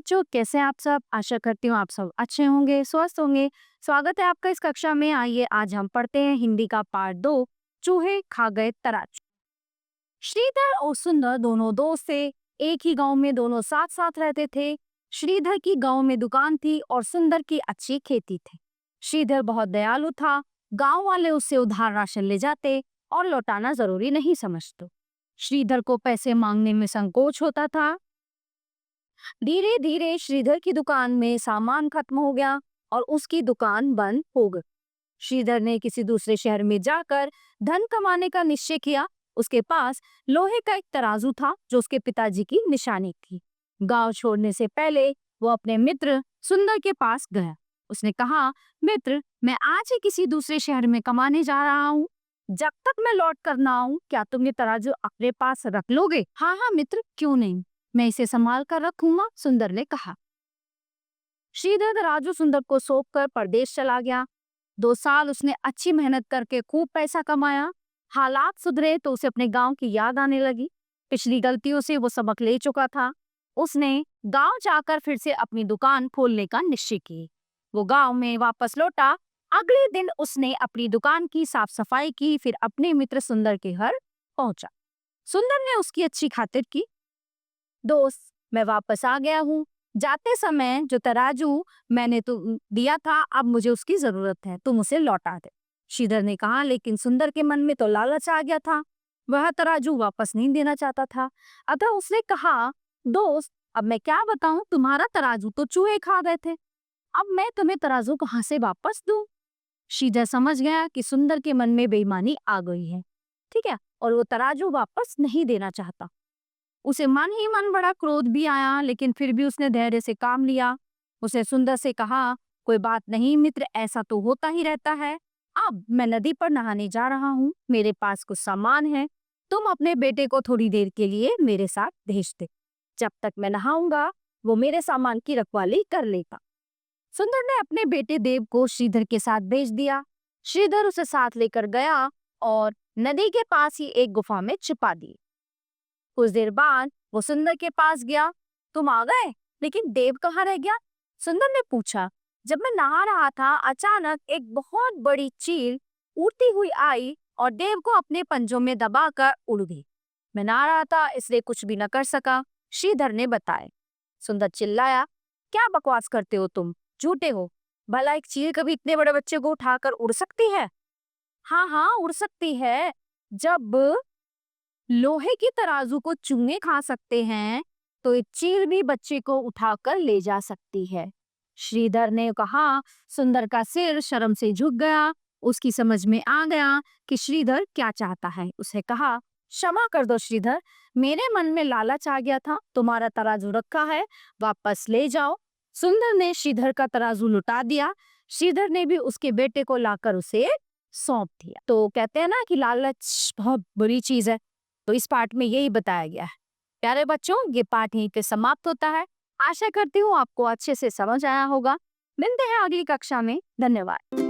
बच्चों, कैसे हैं आप सब? आशा करती हूँ आप सब अच्छे होंगे, स्वस्थ होंगे। स्वागत है आपका इस कक्षा में। आइए आज हम पढ़ते हैं हिंदी का पार्ट 2, चूहे खा गए तराजू। श्रीधर और सुंदर दोनों दोस्त थे। एक ही गांव में दोनों साथ साथ रहते थे। श्रीधर की गांव में दुकान थी और सुंदर की अच्छी खेती थी। श्रीधर बहुत दयालु था। गांव वाले उससे उधार राशन ले जाते और लौटाना जरूरी नहीं समझते। श्रीधर को पैसे मांगने में संकोच होता था। धीरे धीरे श्रीधर की दुकान में सामान खत्म हो गया और उसकी दुकान बंद हो गई। श्रीधर ने किसी दूसरे शहर में जाकर धन कमाने का निश्चय किया। उसके पास लोहे का एक तराजू था जो उसके पिताजी की निशानी थी। गांव छोड़ने से पहले वो अपने मित्र सुंदर के पास गया। उसने कहा, मित्र, मैं आज ही किसी दूसरे शहर में कमाने जा रहा हूँ। जब तक मैं लौट कर ना आऊं, क्या तुम ये तराजू अपने पास रख लोगे? हाँ हाँ मित्र, क्यों नहीं, मैं इसे संभाल कर रखूंगा, सुंदर ने कहा। श्रीधर तराजू सुंदर को सौंप कर परदेश चला गया। 2 साल उसने अच्छी मेहनत करके खूब पैसा कमाया। हालात सुधरे तो उसे अपने गांव की याद आने लगी। पिछली गलतियों से वो सबक ले चुका था। उसने गांव जाकर फिर से अपनी दुकान खोलने का निश्चय किया। वो गांव में वापस लौटा। अगले दिन उसने अपनी दुकान की साफ सफाई की, फिर अपने मित्र सुंदर के घर पहुंचा। सुंदर ने उसकी अच्छी खातिर की। दोस्त, मैं वापस आ गया हूँ। जाते समय जो तराजू मैंने तुम दिया था, अब मुझे उसकी जरूरत है, तुम उसे लौटा दे। श्रीधर ने कहा, लेकिन सुंदर के मन में तो लालच आ गया था। वह तराजू वापस नहीं देना चाहता था। अतः उसने कहा, दोस्त, अब मैं क्या बताऊं, तुम्हारा तराजू तो चूहे खा गए थे। अब मैं तुम्हें तराजू कहाँ से वापस दूं? श्रीधर समझ गया कि सुंदर के मन में बेईमानी आ गई है, ठीक है, और वो तराजू वापस नहीं देना चाहता। उसे मन ही मन बड़ा क्रोध भी आया, लेकिन फिर भी उसने धैर्य से काम लिया। उसने सुंदर से कहा, कोई बात नहीं मित्र, ऐसा तो होता ही रहता है। अब मैं नदी पर नहाने जा रहा हूँ, मेरे पास कुछ सामान है, तुम अपने बेटे को थोड़ी देर के लिए मेरे साथ भेज दे। जब तक मैं नहाऊंगा वो मेरे सामान की रखवाली कर लेगा। सुंदर ने अपने बेटे देव को श्रीधर के साथ भेज दिया। श्रीधर उसे साथ लेकर गया और नदी के पास ही एक गुफा में छिपा दी। कुछ देर बाद वो सुंदर के पास गया। तुम आ गए, लेकिन देव कहाँ रह गया? सुंदर ने पूछा। जब मैं नहा रहा था, अचानक एक बहुत बड़ी चील उड़ती हुई आई और देव को अपने पंजों में दबाकर उड़ गई। मैं नहा रहा था, इसलिए कुछ भी न कर सका, श्रीधर ने बताया। सुंदर चिल्लाया, क्या बकवास करते हो तुम, झूठे हो। भला एक चील कभी इतने बड़े बच्चे को उठाकर उड़ सकती है? हाँ हाँ, उड़ सकती है। जब लोहे की तराजू को चूहे खा सकते हैं, तो एक चील भी बच्चे को उठाकर ले जा सकती है। श्रीधर ने कहा। सुंदर का सिर शर्म से झुक गया। उसकी समझ में आ गया कि श्रीधर क्या चाहता है। उसने कहा, क्षमा कर दो श्रीधर, मेरे मन में लालच आ गया था। तुम्हारा तराजू रखा है, वापस ले जाओ। सुंदर ने श्रीधर का तराजू लुटा दिया। श्रीधर ने भी उसके बेटे को लाकर उसे सौंप दिया। तो कहते हैं ना कि लालच बहुत बुरी चीज है। तो इस पार्ट में यही बताया गया है। प्यारे बच्चों, ये पार्ट यहीं पे समाप्त होता है। आशा करती हूँ आपको अच्छे से समझ आया होगा। मिलते हैं अगली कक्षा में। धन्यवाद।